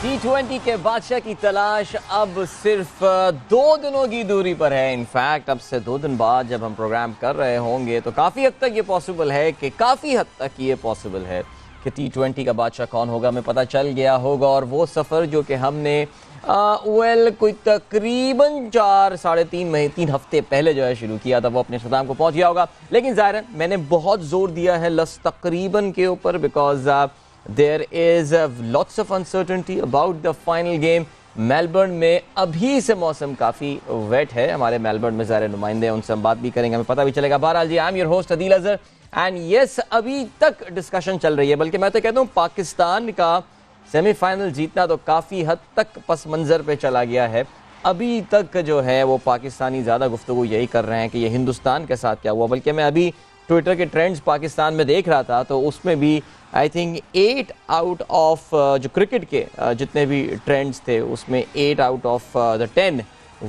T20 के बादशाह की तलाश अब सिर्फ 2 दिनों की दूरी पर है। इनफैक्ट अब से 2 दिन बाद जब हम प्रोग्राम कर रहे होंगे तो काफ़ी हद तक ये पॉसिबल है कि T20 का बादशाह कौन होगा हमें पता चल गया होगा। और वो सफ़र जो कि हमने कोई तकरीबन 3 हफ्ते पहले जो है शुरू किया था वो अपने अख्ताम को पहुंच गया होगा। लेकिन ज़ाहिर है मैंने बहुत ज़ोर दिया है लफ्ज़ तकरीबन के ऊपर because there is lots of uncertainty about the final game। Melbourne में अभी से मौसम काफ़ी वेट है। हमारे मेलबर्न में ज़ाहिर नुमाइंदे हैं, उनसे हम बात भी करेंगे, हमें पता भी चलेगा। बहरहाल जी, I am your host Adeel Azhar and yes, अभी तक डिस्कशन चल रही है। बल्कि मैं तो कहता हूँ पाकिस्तान का सेमीफाइनल जीतना तो काफ़ी हद तक पस मंज़र पे चला गया है। अभी तक जो है वो पाकिस्तानी ज़्यादा गुफ्तगू यही कर रहे हैं कि ये हिंदुस्तान के साथ क्या हुआ। बल्कि मैं अभी ट्विटर के ट्रेंड्स पाकिस्तान में देख रहा था तो उसमें भी आई थिंक 8 आउट ऑफ जो क्रिकेट के जितने भी ट्रेंड्स थे उसमें 8 out of the 10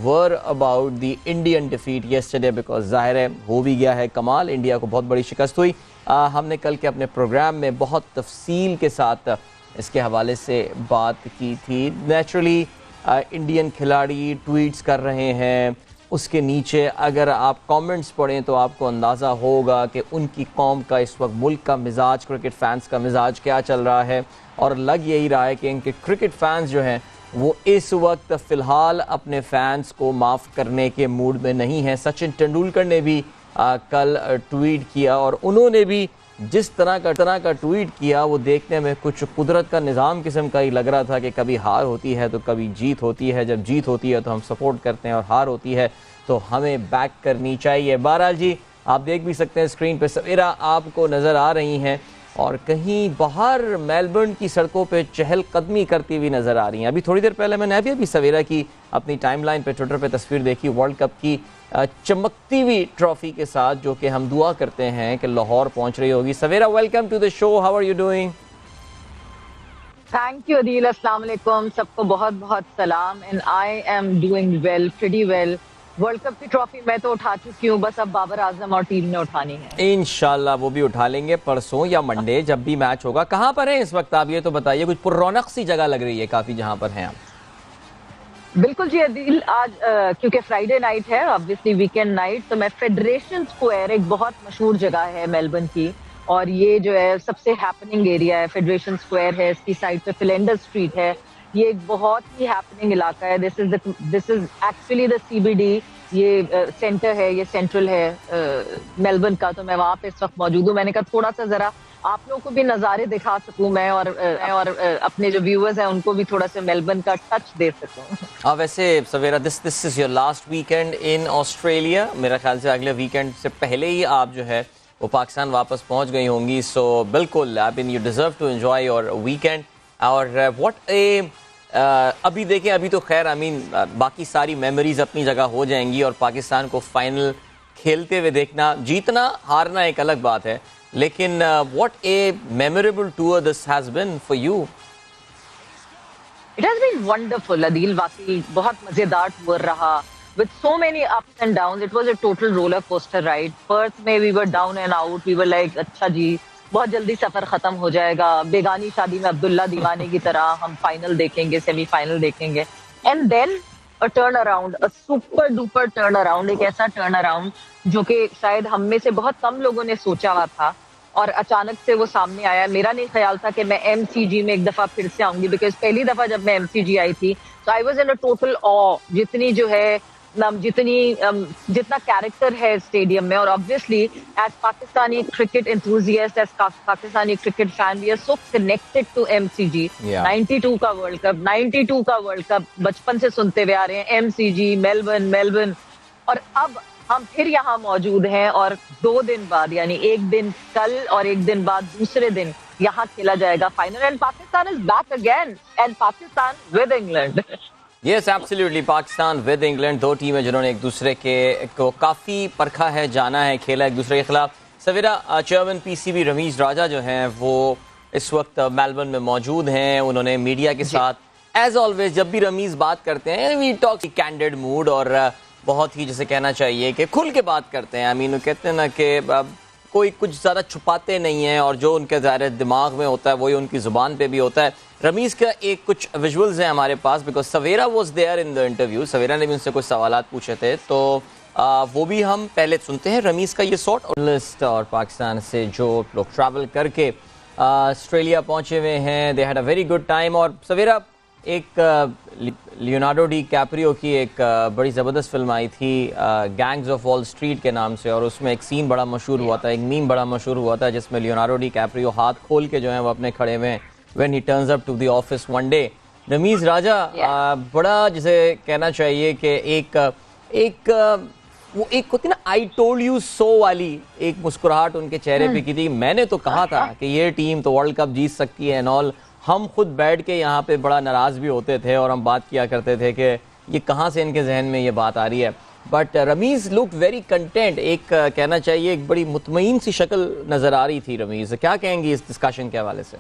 were about the Indian defeat yesterday. Because ज़ाहिर है हो भी गया है कमाल, इंडिया को बहुत बड़ी शिकस्त हुई। हमने कल के अपने प्रोग्राम में बहुत तफसील के साथ इसके हवाले से बात की थी। नेचुरली इंडियन खिलाड़ी ट्वीट्स कर रहे हैं, उसके नीचे अगर आप कमेंट्स पढ़ें तो आपको अंदाज़ा होगा कि उनकी कौम का इस वक्त मुल्क का मिजाज, क्रिकेट फैंस का मिजाज क्या चल रहा है। और लग यही रहा है कि इनके क्रिकेट फैंस जो हैं वो इस वक्त फ़िलहाल अपने फैंस को माफ़ करने के मूड में नहीं हैं। सचिन तेंदुलकर ने भी कल ट्वीट किया और उन्होंने भी जिस तरह का ट्वीट किया वो देखने में कुछ कुदरत का निज़ाम किस्म का ही लग रहा था कि कभी हार होती है तो कभी जीत होती है। जब जीत होती है तो हम सपोर्ट करते हैं और हार होती है तो हमें बैक करनी चाहिए। बहरहाल जी, आप देख भी सकते हैं स्क्रीन पे सवेरा आपको नज़र आ रही हैं और कहीं बाहर मेलबर्न की सड़कों पे चहलकदमी करती हुई नज़र आ रही हैं। अभी थोड़ी देर पहले मैंने अभी सवेरा की अपनी टाइमलाइन पे ट्विटर पे तस्वीर देखी वर्ल्ड कप की चमकती हुई ट्रॉफी के साथ, जो कि हम दुआ करते हैं कि लाहौर पहुंच रही होगी। Sawera, welcome to the show, how are you doing? Thank you Adeel, अस्सलाम वालेकुम, सबको बहुत बहुत सलाम and I am doing well, pretty well. World cup की ट्रॉफी मैं तो उठा चुकी हूँ, बस अब बाबर आजम और टीम ने उठानी है। इंशाल्लाह वो भी उठा लेंगे परसों या मंडे जब भी मैच होगा। कहाँ पर है इस वक्त आप ये तो बताइए, कुछ पुररौनक सी जगह लग रही है काफ़ी जहाँ पर हैं आप। बिल्कुल जी अदील, आज क्योंकि फ्राइडे नाइट है, ऑब्वियसली वीकेंड नाइट, तो मैं फेडरेशन स्क्वायर, एक बहुत मशहूर जगह है मेलबर्न की और ये जो है सबसे हैपनिंग एरिया है। फेडरेशन स्क्वायर है, इसकी साइड पे फिलेंडर स्ट्रीट है, ये एक बहुत ही हैपनिंग इलाका है। This is actually the CBD, ये सेंटर है, ये सेंट्रल है मेलबर्न का। तो मैं वहाँ पे इस वक्त मौजूद हूँ। मैंने कहा थोड़ा सा जरा आप लोगों को भी नज़ारे दिखा सकूं मैं और अपने जो व्यूअर्स हैं उनको भी थोड़ा सा मेलबर्न का टच दे सकूं। वैसे Sawera, this is your last weekend in Australia. मेरा ख्याल से अगले वीकेंड से पहले ही आप जो है वो पाकिस्तान वापस पहुंच गई होंगी। सो बिल्कुल I mean you deserve to enjoy your weekend. और व्हाट ए अभी देखें, अभी तो खैर आई मीन बाकी सारी मेमोरीज अपनी जगह हो जाएंगी और पाकिस्तान को फाइनल खेलते हुए देखना, जीतना हारना एक अलग बात है, लेकिन what a memorable tour this has been for you. It has been wonderful Adeel, वाकई बहुत मजेदार टूर रहा with so many ups and downs. It was a total roller coaster ride. Perth में we were down and out. We were like अच्छा जी बहुत जल्दी सफर खत्म हो जाएगा, बेगानी शादी में अब्दुल्ला दीवाने की तरह हम फाइनल देखेंगे, सेमीफाइनल देखेंगे। And then a turn around, a super duper turn around, एक ऐसा टर्न अराउंड जो कि शायद हम में से बहुत कम लोगों ने सोचा हुआ था और अचानक से वो सामने आया। मेरा नहीं ख्याल था कि मैं एमसीजी में एक दफा फिर से आऊंगी, बिकॉज पहली दफा जब मैं एमसीजी आई थी तो I was in a total ऑ, जितनी जो है जितना कैरेक्टर है स्टेडियम में। और obviously as Pakistani cricket enthusiast, as Pakistani cricket fan, we are so connected to MCG. 92 का वर्ल्ड कप, 92 का वर्ल्ड कप बचपन से सुनते हुए आ रहे हैं, एमसीजी मेलबर्न। और अब हम फिर यहाँ मौजूद हैं और 2 दिन बाद, यानी एक दिन कल और एक दिन बाद दूसरे दिन यहाँ खेला जाएगा final and Pakistan is back again and Pakistan with England. Yes absolutely, Pakistan with England, 2 टीमें जिन्होंने एक दूसरे को काफ़ी परखा है, जाना है, खेला एक दूसरे के खिलाफ। सवेरा, चेयरमैन पीसीबी रमीज राजा जो हैं वो इस वक्त मेलबर्न में मौजूद हैं। उन्होंने मीडिया के साथ एज ऑलवेज जब भी रमीज बात करते हैं वी टॉक कैंडिड मूड और बहुत ही जैसे कहना चाहिए कि खुल के बात करते हैं। आई मीन कहते हैं ना कि कोई कुछ ज़्यादा छुपाते नहीं हैं और जो उनके ज़ाहिर दिमाग में होता है वही उनकी ज़ुबान पे भी होता है। रमीज़ का एक कुछ विजुअल्स हैं हमारे पास, because Sawera was there in the interview. Sawera ने भी उनसे कुछ सवालात पूछे थे, तो वो भी हम पहले सुनते हैं रमीज़ का ये शॉट। लिस्ट और पाकिस्तान से जो लोग ट्रैवल करके ऑस्ट्रेलिया पहुँचे हुए हैं, they had a very good time. और सवेरा, एक लियोनार्डो डी कैप्रियो की एक बड़ी ज़बरदस्त फिल्म आई थी गैंग्स ऑफ वॉल स्ट्रीट के नाम से, और उसमें एक सीन बड़ा मशहूर हुआ था, एक मीम बड़ा मशहूर हुआ था, जिसमें लियोनार्डो डी कैप्रियो हाथ खोल के जो है वो अपने खड़े हुए हैं when he turns up to the office one day. Rameez Raja, बड़ा जिसे कहना चाहिए कि वो एक होती ना आई टोल्ड यू सो वाली एक मुस्कुराहट उनके चेहरे पे की थी। मैंने तो कहा था कि ये टीम तो वर्ल्ड कप जीत सकती है एंड ऑल। हम खुद बैठ के यहाँ पे बड़ा नाराज़ भी होते थे और हम बात किया करते थे कि ये कहाँ से इनके जहन में ये बात आ रही है। But Rameez look very content, एक कहना चाहिए एक बड़ी मुतमईन सी शक्ल नज़र आ रही थी। रमीज़, क्या कहेंगी इस डिस्कशन के हवाले से?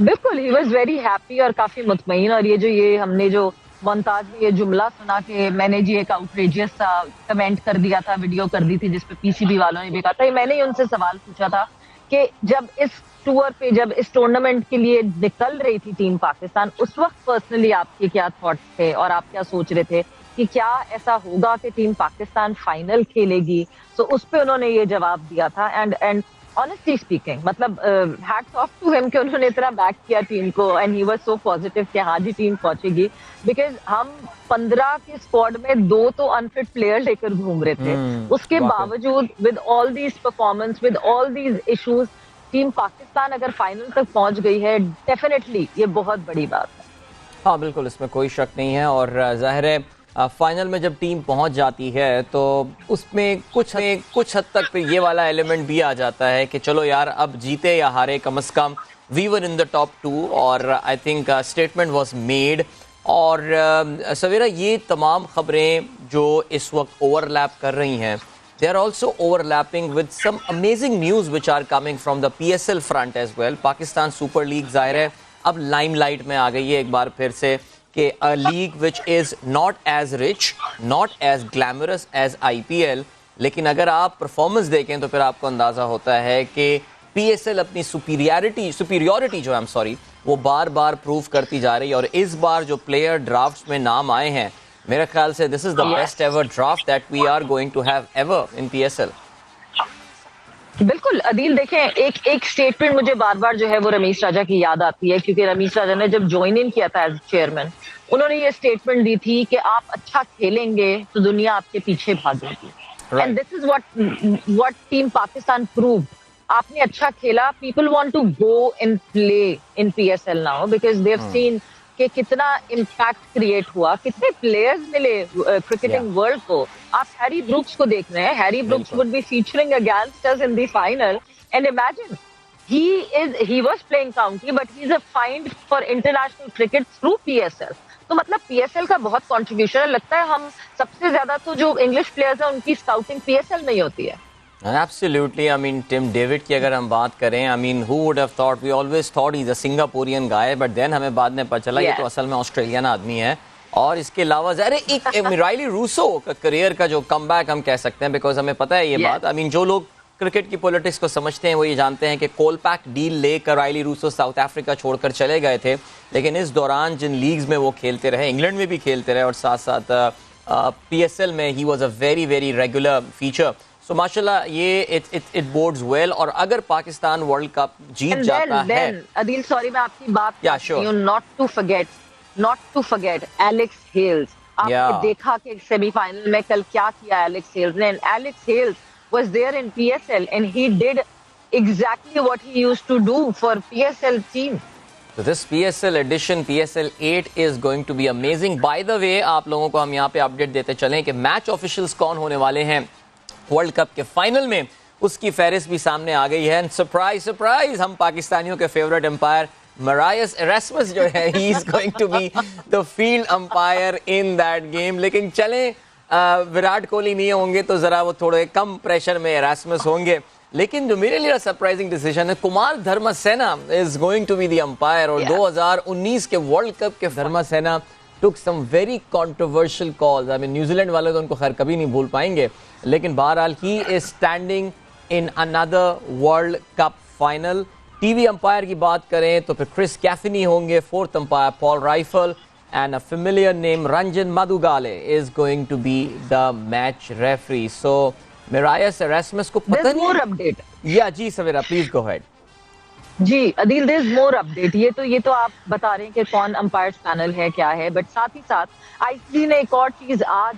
बिल्कुल, ही वॉज वेरी हैप्पी और काफी मुतमईन। और ये हमने जो मोन्ताज में ये जुमला सुना कि मैंने जी एक आउटरेजियस सा कमेंट कर दिया था, वीडियो कर दी थी जिसपे पीसीबी वालों ने भी कहा था, मैंने ही उनसे सवाल पूछा था कि जब इस टूर पे, जब इस टूर्नामेंट के लिए निकल रही थी टीम पाकिस्तान, उस वक्त पर्सनली आपके क्या थॉट्स थे और आप क्या सोच रहे थे कि क्या ऐसा होगा कि टीम पाकिस्तान फाइनल खेलेगी? तो उस पे उन्होंने ये जवाब दिया था। एंड ऑनेस्टली स्पीकिंग, मतलब हैट्स ऑफ टू हिम कि उन्होंने इतना बैक किया टीम को and he was so positive कि हाँ जी टीम पहुंचेगी। बिकॉज हम 15 के स्क्वाड में 2 तो अनफिट प्लेयर लेकर घूम रहे थे, उसके बावजूद with all these performance, with all these issues, team Pakistan अगर फाइनल तक पहुंच गई है, डेफिनेटली ये बहुत बड़ी बात है। हाँ बिल्कुल, इसमें कोई शक नहीं है। और जाहिर है फाइनल में जब टीम पहुंच जाती है तो उसमें कुछ हद तक फिर ये वाला एलिमेंट भी आ जाता है कि चलो यार, अब जीते या हारे, कम से कम we were in the top 2 और I think statement was made. और सवेरा, ये तमाम खबरें जो इस वक्त ओवरलैप कर रही हैं, they are also overlapping with some amazing news which are coming from the PSL front as well. Pakistan super league जाहिर है अब लाइमलाइट में आ गई है एक बार फिर से, कि a league which is not as rich, not as glamorous as IPL, लेकिन अगर आप परफॉर्मेंस देखें तो फिर आपको अंदाज़ा होता है कि PSL अपनी सुपीरियॉरिटी जो है वो बार बार प्रूव करती जा रही है। और इस बार जो प्लेयर ड्राफ्ट में नाम आए हैं, मेरे ख्याल से this is the best ever draft that we are going to have ever in PSL। बिल्कुल अदील, देखें, एक स्टेटमेंट मुझे बार बार जो है वो रमीश राजा की याद आती है, क्योंकि रमीश राजा ने जब ज्वाइन इन किया था एज चेयरमैन, उन्होंने ये स्टेटमेंट दी थी कि आप अच्छा खेलेंगे तो दुनिया आपके पीछे भागेगी। And this is what team Pakistan prove. आपने अच्छा खेला, people want to go and play in PSL now because they have seen कि कितना इम्पैक्ट क्रिएट हुआ, कितने प्लेयर्स मिले क्रिकेटिंग वर्ल्ड को। आप हैरी ब्रूक्स को देख रहे हैं, Harry Brooks would be featuring against us in the final, and imagine he was playing county but he's a fined for international cricket through PSL। तो मतलब PSL का बहुत कंट्रीब्यूशन है। लगता है हम सबसे ज्यादा तो जो इंग्लिश प्लेयर्स हैं उनकी स्काउटिंग PSL में ही होती है। Absolutely. I mean, Tim David की अगर हम बात करें, I mean, who would have thought? We always thought he's a Singaporean guy, but then हमें बाद में पता चला ये तो असल में ऑस्ट्रेलियन आदमी है। और इसके अलावा ज़ाहिर एक राइली रूसो का करियर का जो कमबैक हम कह सकते हैं, बिकॉज हमें पता है ये बात। I mean, जो लोग क्रिकेट की पॉलिटिक्स को समझते हैं वो ये जानते हैं कि कोलपैक डील लेकर राइली रूसो साउथ अफ्रीका छोड़कर चले गए थे, लेकिन इस दौरान जिन लीग्स में वो खेलते रहे, इंग्लैंड में भी खेलते रहे और साथ साथ PSL में he was a very very regular feature. So माशाल्लाह ये इट बोर्ड्स वेल। और अगर पाकिस्तान वर्ल्ड कप जीत जाता है, अदील सॉरी मैं आपकी बात not to forget Alex Hales. आपने देखा कि सेमीफाइनल में कल क्या किया एलेक्स हेल्स ने। Alex Hales was there in PSL and he did exactly what he used to do for PSL team. So this PSL edition, PSL 8 is going to be amazing. By the way, आप लोगों को हम यहाँ पे update देते चलें कि match officials कौन होने वाले हैं वर्ल्ड कप के फाइनल में, उसकी फहरिस्त भी सामने आ गई है। सरप्राइज सरप्राइज, हम पाकिस्तानियों के फेवरेट एम्पायर मरायस एरास्मस जो है, he is going to be the field umpire in that game. लेकिन चलें, विराट कोहली नहीं होंगे तो जरा वो थोड़े कम प्रेशर में एरास्मस होंगे। लेकिन जो मेरे लिए सरप्राइजिंग डिसीजन है, Kumar Dharmasena is going to be the umpire. और 2019 के वर्ल्ड कप के Dharmasena took some very controversial calls. I mean, New Zealand वाले तो उनको खैर कभी नहीं भूल पाएंगे, लेकिन बहरहाल he is standing in another World Cup final. TV umpire की बात करें तो फिर क्रिस कैफिनी होंगे, fourth umpire Paul rifle, and a familiar name Ranjan Madugale is going to be the match referee. So Marius Erasmus को पता There's नहीं more update. या जी सवेरा प्लीज गो अहेड। जी Adeel, there is more update. ये तो आप बता रहे हैं कि कौन अंपायर्स पैनल है क्या है, बट साथ ही साथ आईसीसी ने एक और चीज आज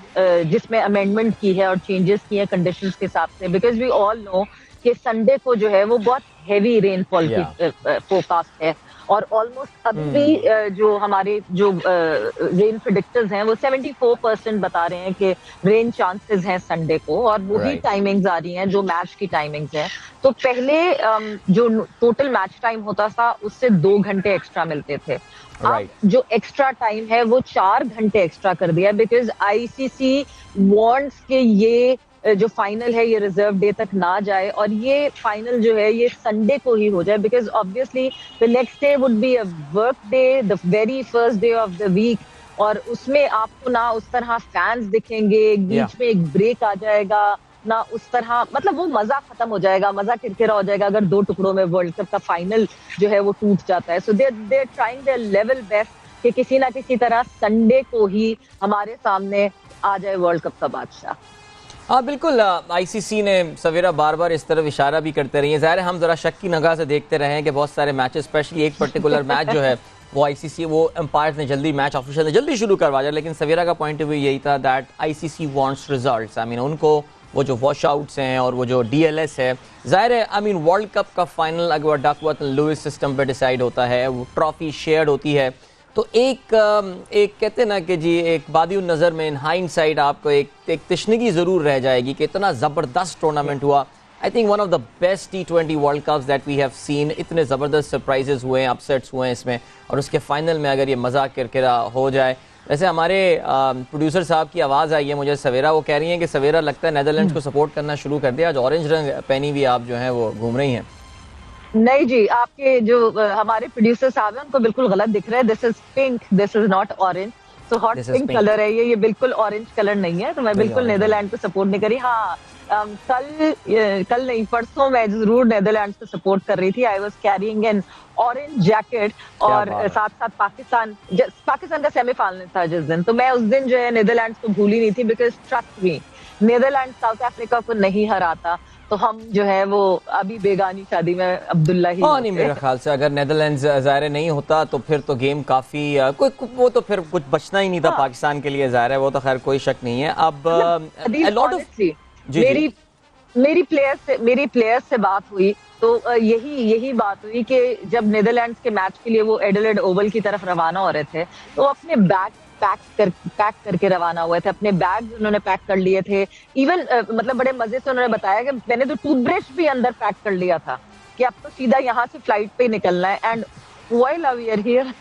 जिसमें अमेंडमेंट की है और चेंजेस किए हैं कंडीशंस के हिसाब से, बिकॉज वी ऑल नो कि संडे को जो है वो बहुत हेवी रेनफॉल की फोरकास्ट है, और ऑलमोस्ट अभी भी जो हमारे जो रेन प्रेडिक्टर्स हैं वो 74% बता रहे हैं कि रेन चांसेस हैं संडे को, और वही टाइमिंग्स आ रही हैं जो मैच की टाइमिंग्स हैं। तो पहले जो टोटल मैच टाइम होता था उससे 2 घंटे एक्स्ट्रा मिलते थे। अब जो एक्स्ट्रा टाइम है वो 4 घंटे एक्स्ट्रा कर दिया, बिकॉज आईसीसी वांट्स के ये जो फाइनल है ये रिजर्व डे तक ना जाए, और ये फाइनल जो है ये संडे को ही हो जाए, because obviously the next day would be a work day, the very first day of the week, और उसमें आपको ना उस तरह फैंस दिखेंगे, बीच में एक ब्रेक आ जाएगा ना, उस तरह मतलब वो मजा खत्म हो जाएगा, मजा किरकिरा हो जाएगा अगर 2 टुकड़ों में वर्ल्ड कप का फाइनल जो है वो टूट जाता है। So they trying their level best कि किसी ना किसी तरह संडे को ही हमारे सामने आ जाए वर्ल्ड कप का बादशाह। हाँ बिल्कुल, आईसीसी ने सवेरा बार बार इस तरफ इशारा भी करते रही है। ज़ाहिर है हम जरा शक की निगाह से देखते रहे हैं कि बहुत सारे मैचेस, स्पेशली एक पर्टिकुलर मैच जो है वो आईसीसी वो एम्पायर्स ने जल्दी, मैच ऑफिशियल ने जल्दी शुरू करवा दिया, लेकिन सवेरा का पॉइंट ऑफ व्यू यही था that ICC wants results. I mean उनको वो जो वॉश आउट्स हैं और वो जो डीएलएस है, ज़ाहिर है आई मीन वर्ल्ड कप का फाइनल अगर डकवर्थ एंड लुइस सिस्टम पे डिसाइड होता है, वो ट्रॉफी शेयर्ड होती है, तो एक कहते हैं ना कि जी एक बादिउन नज़र में इन हाइंडसाइट आपको एक तशनगी ज़रूर रह जाएगी कि इतना ज़बरदस्त टूर्नामेंट हुआ। I think one of the best T20 world cups that we have seen. इतने ज़बरदस्त सरप्राइजेस हुए हैं, अपसेट्स हुए हैं इसमें, और उसके फाइनल में अगर ये मज़ा किरकिरा हो जाए। वैसे हमारे प्रोड्यूसर साहब की आवाज़ आई है मुझे सवेरा, वो कह रही हैं कि सवेरा लगता है नेदरलैंड्स को सपोर्ट करना शुरू कर दिया, आज ऑरेंज रंग पहनी हुई आप जो हैं वो घूम रही हैं। नहीं जी, आपके जो हमारे प्रोड्यूसर साहब हैं उनको बिल्कुल गलत दिख रहा है। This is pink, this is not orange. तो हॉट पिंक कलर है ये बिल्कुल ऑरेंज कलर नहीं है। तो मैं बिल्कुल नेदरलैंड को सपोर्ट नहीं करी। हाँ, कल नहीं परसों मैं जरूर नेदरलैंड को सपोर्ट कर रही थी। I was carrying N orange jacket, और साथ साथ पाकिस्तान का सेमीफाइनल था जिस दिन, तो मैं उस दिन जो है नेदरलैंड को भूली नहीं थी, because trust me Netherland south Africa को नहीं हराता तो हम जो है वो अभी बेगानी शादी में अब्दुल्ला ही। हाँ नहीं, मेरे ख्याल से अगर नेदरलैंड्स ज़ाहिर नहीं होता तो फिर तो गेम काफ़ी वो तो फिर कुछ बचना ही नहीं था पाकिस्तान के लिए, ज़ाहिर है वो तो खैर कोई शक नहीं है। अब लॉट ऑफ मेरी प्लेयर्स से बात हुई तो यही बात हुई कि जब नेदरलैंड्स के मैच के लिए वो एडिलेड ओवल की तरफ रवाना हो रहे थे तो अपने बैग पैक करके रवाना हुए थे, अपने बैग उन्होंने पैक कर लिए थे। इवन मतलब बड़े मजे से उन्होंने बताया कि मैंने तो टूथब्रश भी अंदर पैक कर लिया था कि अब तो सीधा यहाँ से फ्लाइट पे निकलना है। And while we are here,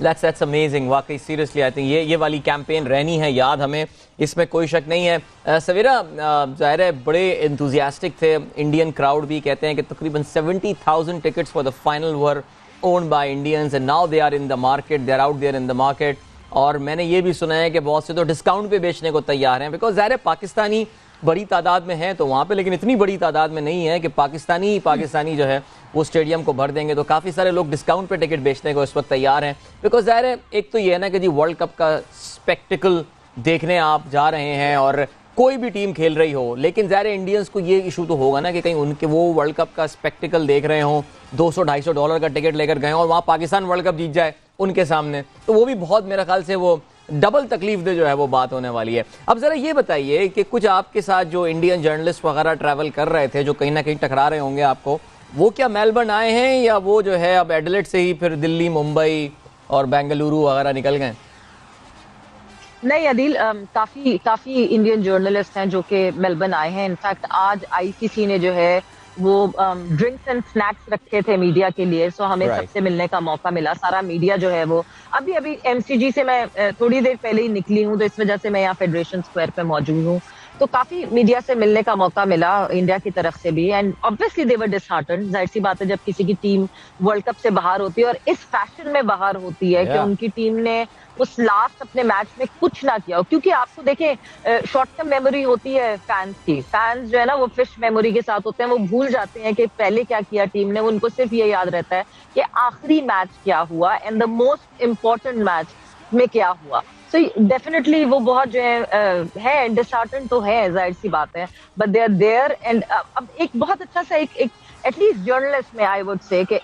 That's amazing, वाकई सीरियसली आई थिंक ये वाली कैंपेन रहनी है याद हमें, इसमें कोई शक नहीं है। सवेरा ज़ाहिर है बड़े एंथुजियास्टिक थे, इंडियन क्राउड भी कहते हैं कि तकरीबन 70,000 tickets for the final were owned by Indians and now they are in the market, they are out there in the market. और मैंने ये भी सुना है कि बहुत से तो डिस्काउंट पे बेचने को तैयार हैं, बिकॉज ज़ाहिर है पाकिस्तानी बड़ी तादाद में है तो वहाँ पे, लेकिन इतनी बड़ी तादाद में नहीं है कि पाकिस्तानी जो है वो स्टेडियम को भर देंगे, तो काफ़ी सारे लोग डिस्काउंट पे टिकट बेचने को इस वक्त तैयार हैं। बिकॉज ज़ाहिर है एक तो ये है ना कि जी वर्ल्ड कप का स्पेक्टिकल देखने आप जा रहे हैं और कोई भी टीम खेल रही हो, लेकिन ज़ाहिर है इंडियंस को ये इशू तो होगा ना कि कहीं उनके वो वर्ल्ड कप का स्पेक्टिकल देख रहे हों, $200-250 का टिकट लेकर गए और वहाँ पाकिस्तान वर्ल्ड कप जीत जाए उनके सामने, तो वो भी बहुत मेरे ख्याल से वो डबल तकलीफ दे जो है वो बात होने वाली है। अब ज़रा ये बताइए कि कुछ आपके साथ जो इंडियन जर्नलिस्ट वगैरह ट्रैवल कर रहे थे जो कहीं ना कहीं टकरा रहे होंगे आपको, वो क्या मेलबर्न आए हैं या वो जो है अब एडिलेड से ही फिर दिल्ली, मुंबई और बेंगलुरु वगैरह निकल गए? नहीं अदील, काफी इंडियन जर्नलिस्ट हैं जो कि मेलबर्न आए हैं। इनफैक्ट आज आईसीसी ने जो है वो ड्रिंक्स एंड स्नैक्स रखे थे मीडिया के लिए, सो हमें सबसे मिलने का मौका मिला। सारा मीडिया जो है वो अभी एमसीजी से मैं थोड़ी देर पहले ही निकली हूँ, तो इस वजह से मैं यहाँ फेडरेशन स्क्वायर पे मौजूद हूँ। तो काफी मीडिया से मिलने का मौका मिला इंडिया की तरफ से भी, and obviously they were disheartened. जाहिर सी बात है जब किसी की टीम वर्ल्ड कप से बाहर होती है और इस फैशन में बाहर होती है कि उनकी टीम ने उस लास्ट अपने मैच में कुछ ना किया हो, क्योंकि आपको देखें शॉर्ट टर्म मेमोरी होती है फैंस की। फैंस जो है ना वो फिश मेमोरी के साथ होते हैं, वो भूल जाते हैं कि पहले क्या किया टीम ने, उनको सिर्फ ये याद रहता है कि आखिरी मैच क्या हुआ and the most important match में क्या हुआ। सो डेफिनेटली वो बहुत जो है डिसहार्टेंड तो है, जाहिर सी बात है, but they are there. And अब एक बहुत अच्छा सा एक एटलीस्ट जर्नलिस्ट में आई वुड से कि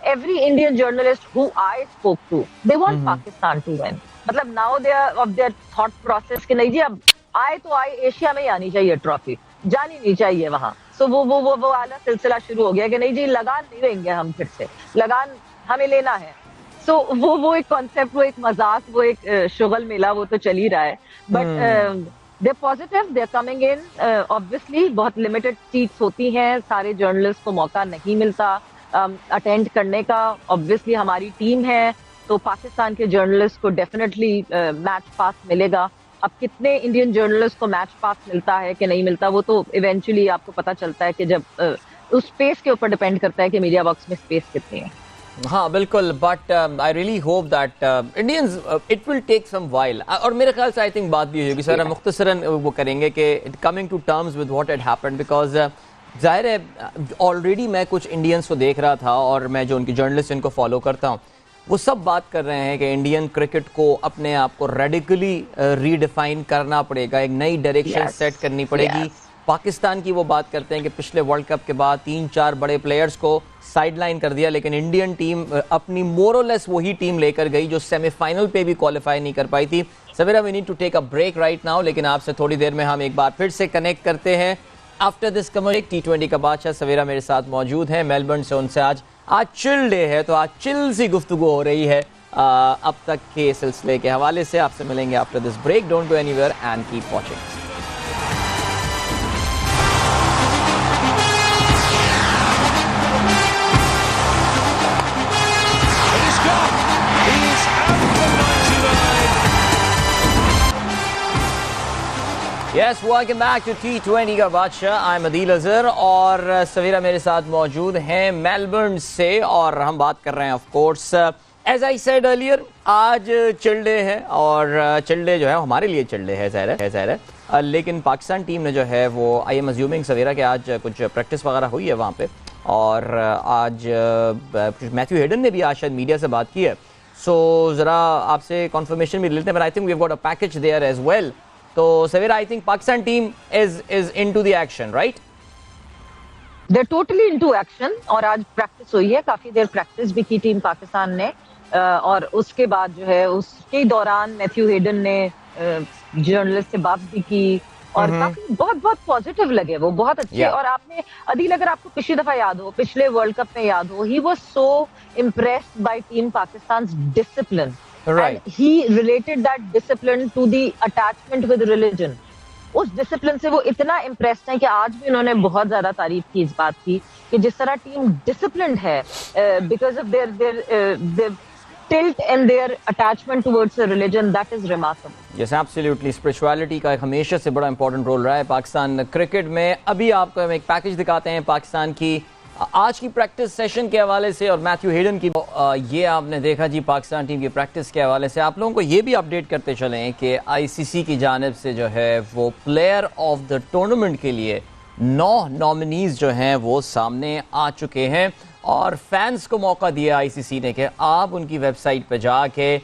every Indian journalist who I spoke to, they want Pakistan to win. मतलब now they are of their thought process कि नहीं जी अब आए तो आए, एशिया में ही आनी चाहिए ट्रॉफी, जानी नहीं चाहिए वहां। सो वो वाला सिलसिला शुरू हो गया कि नहीं जी लगान नहीं लेंगे हम, फिर से लगान हमें लेना है। सो वो एक कॉन्सेप्ट, वो एक मजाक, वो एक शुगल मेला वो तो चल ही रहा है, but they're positive, they're coming in. Obviously बहुत लिमिटेड सीट्स होती हैं, सारे जर्नलिस्ट को मौका नहीं मिलता अटेंड करने का। ऑब्वियसली हमारी टीम है तो पाकिस्तान के जर्नलिस्ट को डेफिनेटली मैच पास मिलेगा। अब कितने इंडियन जर्नलिस्ट को मैच पास मिलता है कि नहीं मिलता, वो तो इवेंचुअली आपको पता चलता है कि जब उस स्पेस के ऊपर डिपेंड करता है कि मीडिया बॉक्स में स्पेस कितनी है। हाँ बिल्कुल, but I really hope that Indians it will take some while, और मेरे ख्याल से आई थिंक बात भी होगी सर, मुख्तसरन वो करेंगे कि coming to terms with what had happened, because जाहिर है ऑलरेडी मैं कुछ इंडियंस को देख रहा था और मैं जो उनकी जर्नलिस्ट इनको फॉलो करता हूँ वो सब बात कर रहे हैं कि इंडियन क्रिकेट को अपने आप को रेडिकली रीडिफाइन करना पड़ेगा, एक नई डायरेक्शन सेट करनी पड़ेगी। पाकिस्तान की वो बात करते हैं कि पिछले वर्ल्ड कप के बाद 3-4 बड़े प्लेयर्स को साइडलाइन कर दिया, लेकिन इंडियन टीम अपनी मोरलेस वही टीम लेकर गई जो सेमीफाइनल पे भी क्वालिफाई नहीं कर पाई थी। Sawera we need to take a break right now, लेकिन आपसे थोड़ी देर में हम एक बार फिर से कनेक्ट करते हैं आफ्टर दिस कमर्शियल। T20 का बादशाह सवेरा मेरे साथ मौजूद हैं मेलबर्न से, उनसे आज चिल डे है तो आज चिल सी गुफ्तगू हो रही है अब तक के सिलसिले के हवाले से। आपसे मिलेंगे after this break, don't go anywhere and keep watching. Yes, welcome back to T20 का बादशाह। आई एम अदील अजहर और सवेरा मेरे साथ मौजूद हैं मेलबर्न से और हम बात कर रहे हैं of course as I said earlier आज चिल डे है और चिल डे जो है हमारे लिए चिल डे है, ज़ाहिर है, लेकिन पाकिस्तान टीम ने जो है वो आई एम अज्यूमिंग सवेरा के आज कुछ प्रैक्टिस वगैरह हुई है वहाँ पे और आज मैथ्यू हेडन ने भी आज शायद मीडिया से बात की है। सो ज़रा आपसे कॉन्फर्मेशन भी लेते हैं, but I think we have got a package there as well. तो Sawera I think Pakistan team is into the action, right? They are totally into action और आज प्रैक्टिस हुई है, काफी देर प्रैक्टिस भी की टीम पाकिस्तान ने और उसके बाद जो है उसके दौरान मैथ्यू हेडन ने जर्नलिस्ट से बात भी की और काफी बहुत पॉजिटिव लगे वो, बहुत अच्छे। और आपने अदील अगर आपको पिछली दफा याद हो, पिछले वर्ल्ड कप में याद हो, he was so impressed by team पाकिस्तान's discipline. Right. And he related that discipline to the attachment with religion. उस डिसिप्लिन से वो इतना इम्प्रेस्ड है कि आज भी उन्होंने बहुत ज्यादा तारीफ की इस बात की कि जिस तरह टीम डिसिप्लिन्ड है because of their tilt and their attachment towards a religion, that is remarkable. Yes, absolutely. Spirituality का हमेशा से बड़ा इंपॉर्टेंट रोल रहा है पाकिस्तान क्रिकेट में। अभी आपको हम एक पैकेज दिखाते हैं पाकिस्तान की आज की प्रैक्टिस सेशन के हवाले से और मैथ्यू हेडन की ये आपने देखा जी पाकिस्तान टीम की प्रैक्टिस के हवाले से। आप लोगों को ये भी अपडेट करते चलें कि आईसीसी की जानिब से जो है वो प्लेयर ऑफ द टूर्नामेंट के लिए 9 नॉमिनीज जो हैं वो सामने आ चुके हैं और फैंस को मौका दिया आईसीसी ने कि आप उनकी वेबसाइट पर जाके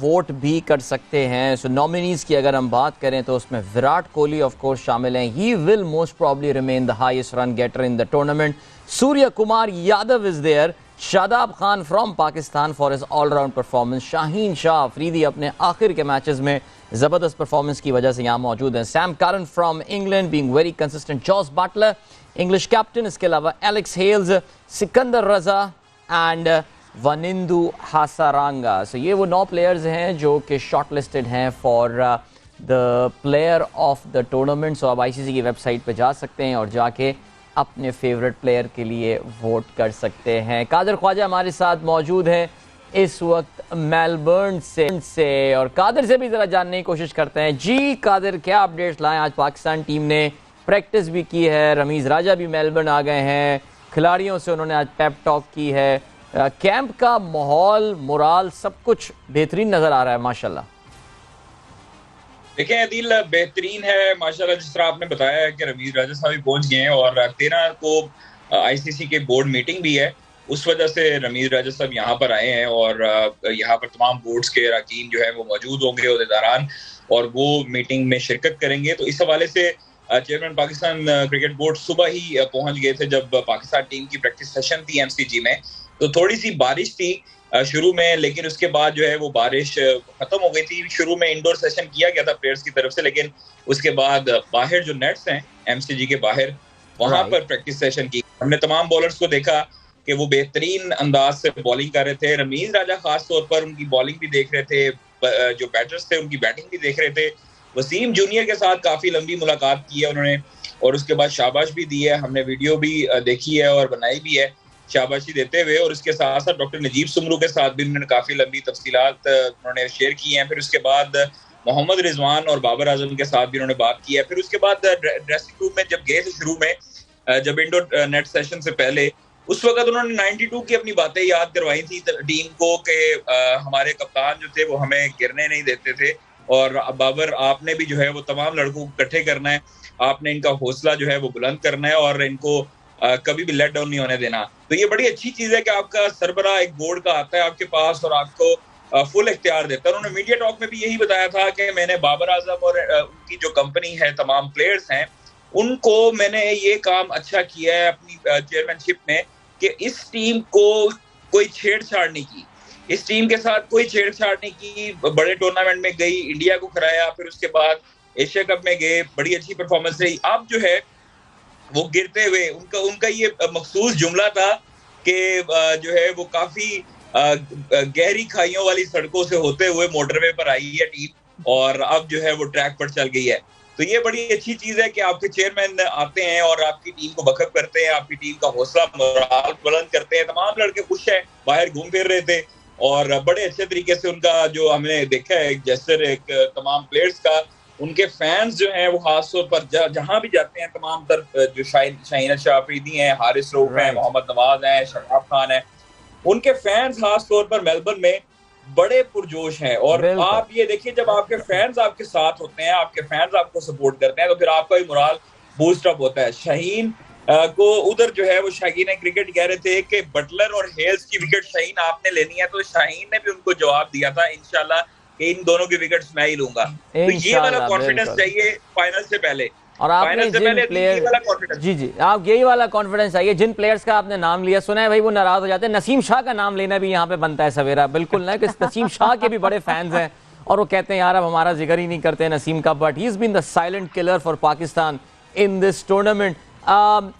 वोट भी कर सकते हैं। सो नॉमिनीज की अगर हम बात करें तो उसमें विराट कोहली ऑफ कोर्स शामिल हैं, he will most probably remain the highest run getter in the tournament. Surya Kumar Yadav is there, Shadab Khan from Pakistan for his allround performance, Shaheen Shah Afridi अपने आखिर के मैचेस में जबरदस्त परफॉर्मेंस की वजह से यहाँ मौजूद हैं, Sam Curran from England being very consistent, Jos Buttler English captain, इसके अलावा Alex Hales, Sikandar Raza and Wanindu Hasaranga. So ये वो 9 प्लेयर्स हैं जो कि शॉर्ट लिस्टेड हैं for the player of the tournament. So आप आईसीसी की वेबसाइट पे जा सकते हैं और जाके अपने फेवरेट प्लेयर के लिए वोट कर सकते हैं। कादर ख्वाजा हमारे साथ मौजूद हैं। इस वक्त मेलबर्न से और कादिर से भी ज़रा जानने की कोशिश करते हैं। जी कादिर, क्या अपडेट्स लाएं? आज पाकिस्तान टीम ने प्रैक्टिस भी की है, रमीज़ राजा भी मेलबर्न आ गए हैं, खिलाड़ियों से उन्होंने आज पेप टॉक की है। कैंप का माहौल, मोराल, सब कुछ बेहतरीन नज़र आ रहा है माशाल्लाह। देखें अदील, बेहतरीन है माशाल्लाह। जिस तरह आपने बताया है कि रमीज राजा साहब भी पहुंच गए हैं और 13 को आईसीसी के बोर्ड मीटिंग भी है, उस वजह से रमीज राजा साहब यहाँ पर आए हैं और यहाँ पर तमाम बोर्ड्स के अरकान जो है वो मौजूद होंगे, ओहदेदारान, और वो मीटिंग में शिरकत करेंगे। तो इस हवाले से चेयरमैन पाकिस्तान क्रिकेट बोर्ड सुबह ही पहुंच गए थे जब पाकिस्तान टीम की प्रैक्टिस सेशन थी एमसीजी में। तो थोड़ी सी बारिश थी शुरू में, लेकिन उसके बाद जो है वो बारिश खत्म हो गई थी। शुरू में इंडोर सेशन किया गया था प्लेयर्स की तरफ से, लेकिन उसके बाद बाहर जो नेट्स हैं एमसीजी के बाहर, वहां पर प्रैक्टिस सेशन की। हमने तमाम बॉलर्स को देखा कि वो बेहतरीन अंदाज से बॉलिंग कर रहे थे। रमीज राजा खास तौर पर उनकी बॉलिंग भी देख रहे थे, जो बैटर्स थे उनकी बैटिंग भी देख रहे थे। वसीम जूनियर के साथ काफी लंबी मुलाकात की है उन्होंने और उसके बाद शाबाश भी दी है। हमने वीडियो भी देखी है और बनाई भी है शाबाशी देते हुए, और उसके साथ साथ डॉक्टर नजीब सुमरू के साथ भी उन्होंने काफी लंबी तफसीलात उन्होंने शेयर की हैं। फिर उसके बाद मोहम्मद रिजवान और बाबर आजम के साथ भी उन्होंने बात की है। फिर उसके बाद ड्रेसिंग रूम में जब गए थे शुरू में, जब इंडोर नेट सेशन से पहले, उस वक्त उन्होंने 92 की अपनी बातें याद करवाई थी टीम को कि हमारे कप्तान जो थे वो हमें गिरने नहीं देते थे, और बाबर आपने भी जो है वो तमाम लड़कों को इकट्ठे करना है, आपने इनका हौसला जो है वो बुलंद करना है और इनको कभी भी लेट डाउन नहीं होने देना। तो ये बड़ी अच्छी चीज है कि आपका सरबरा एक बोर्ड का आता है आपके पास और आपको फुल इख्तियार देता है। उन्होंने मीडिया टॉक में भी यही बताया था कि मैंने बाबर आजम और उनकी जो कंपनी है, तमाम प्लेयर्स हैं, उनको मैंने ये काम अच्छा किया है अपनी चेयरमैनशिप में कि इस टीम को कोई छेड़छाड़ नहीं की, इस टीम के साथ कोई छेड़छाड़ नहीं की। बड़े टूर्नामेंट में गई, इंडिया को कराया, फिर उसके बाद एशिया कप में गए, बड़ी अच्छी परफॉर्मेंस रही। अब जो है वो गिरते हुए उनका ये मखसूस जुमला था कि जो है वो काफी गहरी खाइयों वाली सड़कों से होते हुए मोटरवे पर आई है टीम और अब जो है वो ट्रैक पर चल गई है। तो ये बड़ी अच्छी चीज है कि आपके चेयरमैन आते हैं और आपकी टीम को बखब करते हैं, आपकी टीम का हौसला मोराल बुलंद करते हैं। तमाम लड़के खुश हैं, बाहर घूम फिर रहे थे और बड़े अच्छे तरीके से उनका जो हमने देखा है जेस्चर एक तमाम प्लेयर्स का, उनके फैंस जो हैं वो खास तौर पर जहां भी जाते हैं, तमाम तरफ जो शाहीन शाह अफरीदी हैं, हारिस रऊफ हैं, मोहम्मद नवाज हैं, शराब खान है, उनके फैंस खास तौर पर मेलबर्न में बड़े पुरजोश हैं। और आप ये देखिए, जब आपके फैंस आपके साथ होते हैं, आपके फैंस आपको सपोर्ट करते हैं, तो फिर आपका भी मोराल बूस्ट अप होता है। शाहीन को उधर जो है वो शाहीन क्रिकेट कह रहे थे कि बटलर और हेल्स की विकेट शाहीन आपने लेनी है, तो शाहीन ने भी उनको जवाब दिया था इंशाल्लाह कि इन दोनों की विकेट्स मैं ही लूंगा। तो ये वाला कॉन्फिडेंस चाहिए फाइनल से पहले। और आपने जिन प्लेयर जी आप यही वाला कॉन्फिडेंस चाहिए। जिन प्लेयर्स का आपने नाम लिया, सुना है भाई वो नाराज हो जाते हैं, नसीम शाह का नाम लेना भी यहाँ पे बनता है सवेरा, बिल्कुल ना, कि नसीम शाह के भी बड़े फैंस हैं और वो कहते हैं यार अब हमारा जिक्र ही नहीं करते नसीम का, but he is been the silent killer for Pakistan in this tournament.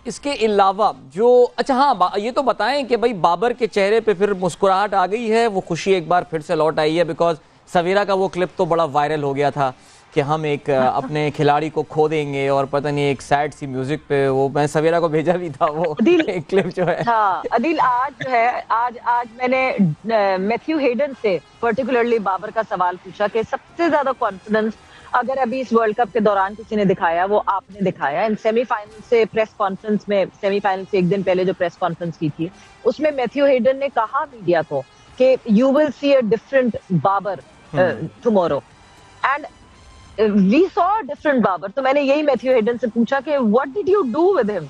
इसके अलावा जो अच्छा हाँ ये तो बताएं कि भाई बाबर के चेहरे पे फिर मुस्कुराहट आ गई है, वो खुशी एक बार फिर से लौट आई है, बिकॉज सवेरा का वो क्लिप तो बड़ा वायरल हो गया था कि हम एक अपने खिलाड़ी को खो देंगे और पता नहीं एक सैड सी म्यूजिक पे, वो मैं सवेरा को भेजा भी था वो एक क्लिप जो है। हाँ अदिल, आज जो है आज मैंने मैथ्यू हेडन से पर्टिकुलरली बाबर का सवाल पूछा कि सबसे ज्यादा कॉन्फिडेंस अगर अभी इस वर्ल्ड कप के दौरान किसी ने दिखाया वो आपने दिखाया। इन सेमीफाइनल से प्रेस कॉन्फ्रेंस में, सेमीफाइनल से एक दिन पहले जो प्रेस कॉन्फ्रेंस की थी उसमें मैथ्यू हेडन ने कहा मीडिया को कि you will see a different Babar tomorrow and we saw different Babar. तो मैंने यही मैथ्यू हेडन से पूछा कि what did you do with him,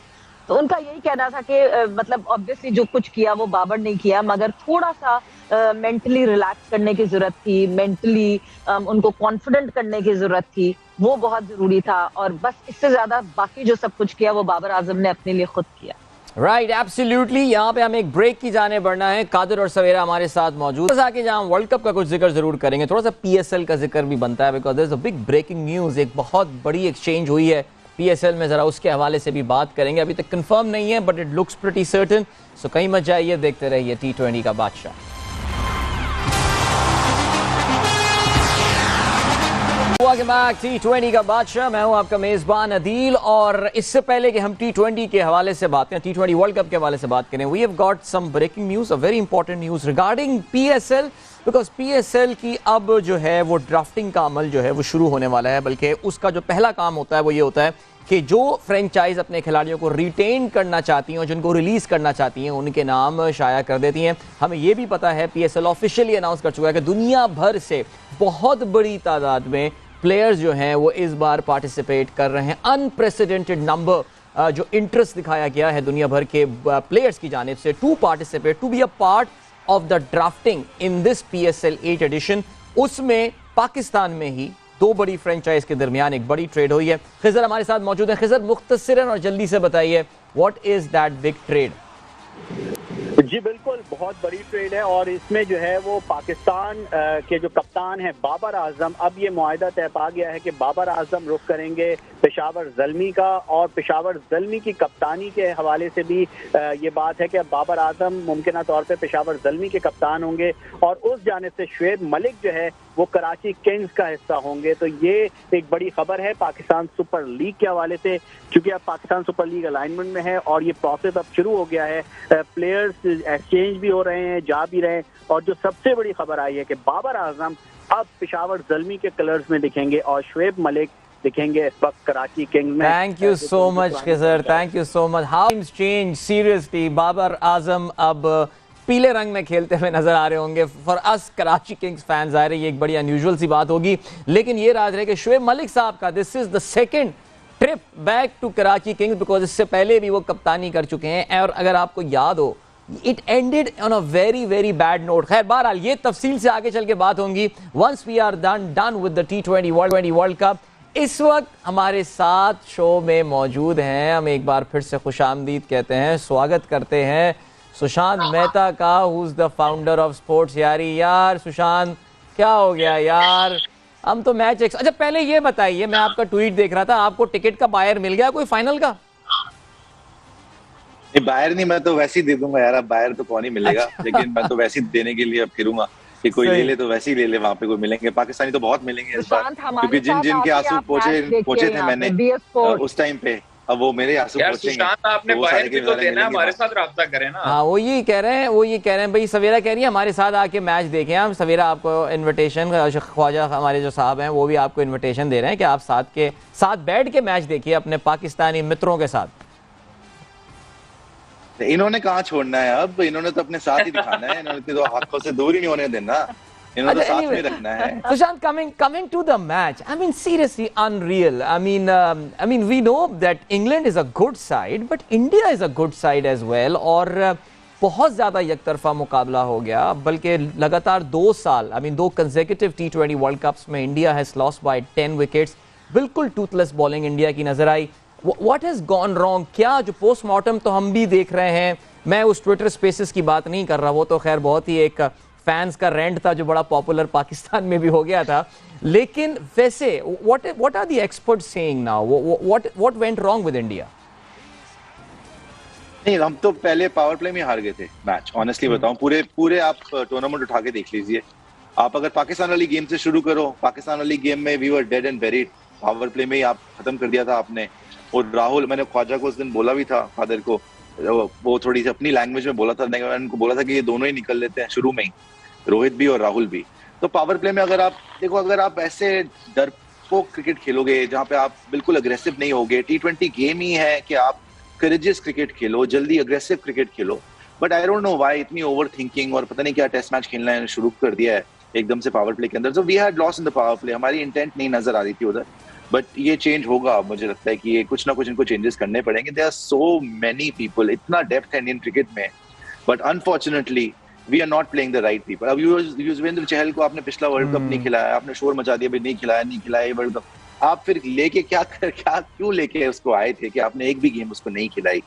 तो उनका यही कहना था कि मतलब ऑब्वियसली जो कुछ किया वो बाबर नहीं किया, मगर थोड़ा सा मेंटली रिलैक्स करने की जरूरत थी, मेंटली उनको कॉन्फिडेंट करने की जरूरत थी, वो बहुत जरूरी था। और बस इससे ज्यादा बाकी जो सब कुछ किया वो बाबर आजम ने अपने लिए खुद किया। Right, absolutely. यहाँ पे हमें एक ब्रेक की जाने बढ़ना है। कादिर और सवेरा हमारे साथ मौजूद आके जहाँ वर्ल्ड कप का कुछ जिक्र जरूर करेंगे, थोड़ा सा पीएसएल का जिक्र भी बनता है because there is a big breaking news, एक बहुत बड़ी एक्सचेंज हुई है पीएसएल में, जरा उसके हवाले से भी बात करेंगे। अभी तक कंफर्म नहीं है but it looks pretty certain, so कहीं मत जाइए, देखते रहिए T20 का बादशाह। वेलकम बैक T20 का बादशाह, मैं हूं आपका मेजबान अदील। और इससे पहले कि हम T20 के हवाले से बात करें, T20 वर्ल्ड कप के हवाले से बात करें, we have got some breaking news, a very important news regarding PSL, because PSL की अब जो है वो ड्राफ्टिंग का अमल जो है वो शुरू होने वाला है। बल्कि उसका जो पहला काम होता है वो ये होता है कि जो फ्रेंचाइज अपने खिलाड़ियों को रिटेन करना चाहती हैं और जिनको रिलीज करना चाहती हैं उनके नाम शाया कर देती हैं। हमें ये भी पता है, PSL ऑफिशियली अनाउंस कर चुका है कि दुनिया भर से बहुत बड़ी तादाद में प्लेयर्स जो हैं वो इस बार पार्टिसिपेट कर रहे हैं। अनप्रेसिडेंटेड नंबर जो इंटरेस्ट दिखाया गया है दुनिया भर के प्लेयर्स की जानिब से to participate, to be a part of the drafting in this PSL 8 edition. उसमें पाकिस्तान में ही दो बड़ी फ्रेंचाइज के दरमियान एक बड़ी ट्रेड हुई है। खिजर हमारे साथ मौजूद है। खिजर, मुख्तसरन और जल्दी से बताइए, what is that big trade? जी बिल्कुल, बहुत बड़ी ट्रेड है और इसमें जो है वो पाकिस्तान के जो कप्तान हैं बाबर आजम, अब ये मुआहदा तय पा गया है कि बाबर आजम रुख करेंगे पेशावर ज़ल्मी का, और पेशावर ज़ल्मी की कप्तानी के हवाले से भी ये बात है कि अब बाबर आजम मुमकिन तौर पे पेशावर ज़ल्मी के कप्तान होंगे और उस जानिब से शुएब मलिक जो है वो कराची किंग्स का हिस्सा होंगे। तो ये एक बड़ी खबर है पाकिस्तान सुपर लीग के हवाले से, क्योंकि अब पाकिस्तान सुपर लीग अलाइनमेंट में है और ये प्रोसेस अब शुरू हो गया है। प्लेयर्स एक्सचेंज भी हो रहे हैं, जा भी रहे हैं, और जो सबसे बड़ी खबर आई है कि बाबर आजम अब पेशावर ज़ल्मी के कलर्स में दिखेंगे और शुएब मलिक दिखेंगे इस वक्त कराची किंग्स में। Thank you so much Khizar, thank you so much. How teams change seriously. Babar Azam अब पीले रंग में खेलते हुए नजर आ रहे होंगे। For us Karachi Kings fans ज़ाहिर है ये एक बड़ी अनयूजुअल सी बात होगी, लेकिन ये राज रहे कि शुएब मलिक साहब का this is the second trip back to Karachi Kings, because इससे पहले भी वो कप्तानी कर चुके हैं। और अगर आपको याद हो, it ended on a very very bad note. खैर बहरहाल ये तफसील से आगे चल के बात होंगी once we are done with the T20 world cup. इस वक्त हमारे साथ शो में मौजूद हैं, हम एक बार फिर से खुशामदीद कहते हैं, स्वागत करते हैं सुशांत मेहता का, who is the founder of sports यारी। यार सुशांत, क्या हो गया यार? हम तो मैच अच्छा पहले ये बताइए, मैं आपका ट्वीट देख रहा था, आपको टिकट का बायर मिल गया कोई फाइनल का? बायर नहीं, मैं तो वैसे ही दे दूंगा यार। अब बायर तो कौन ही मिलेगा। अच्छा। लेकिन मैं तो वैसे ही देने के लिए अब फिरूंगा कि कोई ले ले तो वैसे ही ले ले। वहां पे कोई मिलेंगे पाकिस्तानी तो बहुत मिलेंगे इस बार, क्योंकि जिन जिन के आंसू पहुंचे थे मैंने उस टाइम पे, अब वो मेरे आंसू पहुंचेंगे। आपने बाहर भी तो देना है, हमारे साथ रब्ता करें ना। हाँ वो ये कह रहे हैं भाई, सवेरा कह रही है हमारे साथ आके मैच देखें। हम सवेरा आपको इनविटेशन, ख्वाजा हमारे जो साहब हैं वो भी आपको इनविटेशन दे रहे हैं कि आप साथ बैठ के मैच देखिए अपने पाकिस्तानी मित्रों के साथ। इन्होंने कहाँ छोड़ना है, अब इन्होंने तो अपने साथ ही दिखाना है। इन्होंने तो हाथों से दूर ही नहीं होने देना, इन्होंने तो साथ में रखना है। Sushant, coming to the match, I mean seriously unreal. I mean we know that England is a good side, but India is a good side as well. और बहुत ज़्यादा यकतरफा मुकाबला हो गया, बल्कि लगातार 2 साल, दो कंसेक्यूटिव T20 वर्ल्ड कप्स में India has lost by 10 wickets. बिल्कुल टूथलेस बॉलिंग इंडिया की नजर आई। What has gone wrong? क्या जो पोस्टमार्टम तो हम भी देख रहे हैं, मैं उस ट्विटर स्पेसेस की बात नहीं कर रहा, वो तो खैर बहुत ही एक फैंस का रेंट था जो बड़ा पॉपुलर पाकिस्तान में भी हो गया था। लेकिन वैसे what are the experts saying now? What went wrong with India? नहीं, हम तो पहले पावर प्ले में हार गए थे मैच। ऑनेस्टली बताऊं, पूरे आप टूर्नामेंट उठा के देख लीजिए। आप अगर पाकिस्तान वाली गेम से शुरू करो, पाकिस्तान वाली गेम में we were dead and buried. Power play में ही आप खत्म कर दिया था आपने। और राहुल, मैंने ख्वाजा को उस दिन बोला भी था, फादर को, वो थोड़ी सी अपनी लैंग्वेज में बोला था, मैंने उनको बोला था कि ये दोनों ही निकल लेते हैं शुरू में ही, रोहित भी और राहुल भी। तो पावर प्ले में अगर आप देखो, अगर आप ऐसे डरपोक क्रिकेट खेलोगे जहां पे आप बिल्कुल अग्रेसिव नहीं होगे, T20 गेम ही है कि आप करेजियस क्रिकेट खेलो, जल्दी aggressive cricket Khelo. But I don't know why इतनी ओवर थिंकिंग और पता नहीं क्या टेस्ट मैच खेलना है शुरू कर दिया है एकदम से पावर प्ले के अंदर। So we had loss in the power play, हमारी इंटेंट नहीं नजर आ रही थी उधर। बट ये चेंज होगा, मुझे लगता है कि ये कुछ ना कुछ इनको चेंजेस करने पड़ेंगे। There are so many people, इतना डेप्थ है इंडियन क्रिकेट में, but unfortunately we are not playing the right people. अब युजवेंद्र चहल को आपने पिछला वर्ल्ड कप नहीं खिलाया, आपने शोर मचा दिया, नहीं खिलाया वर्ल्ड कप। आप फिर लेके क्यों लेके उसको आए थे कि आपने एक भी गेम उसको नहीं खिलाई।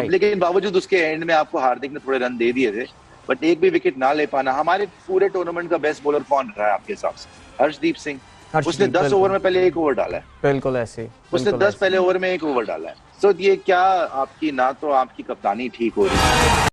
लेकिन बावजूद उसके एंड में आपको हार्दिक ने थोड़े रन दे दिए थे, बट एक भी विकेट ना ले पाना। हमारे पूरे टूर्नामेंट का बेस्ट बॉलर कौन रहा है आपके हिसाब से? हर्षदीप सिंह। उसने 10 ओवर में पहले 1 ओवर डाला है। बिल्कुल ऐसे उसने 10 पहले ओवर में 1 ओवर डाला है। सो ये क्या आपकी, ना तो आपकी कप्तानी ठीक हो रही है।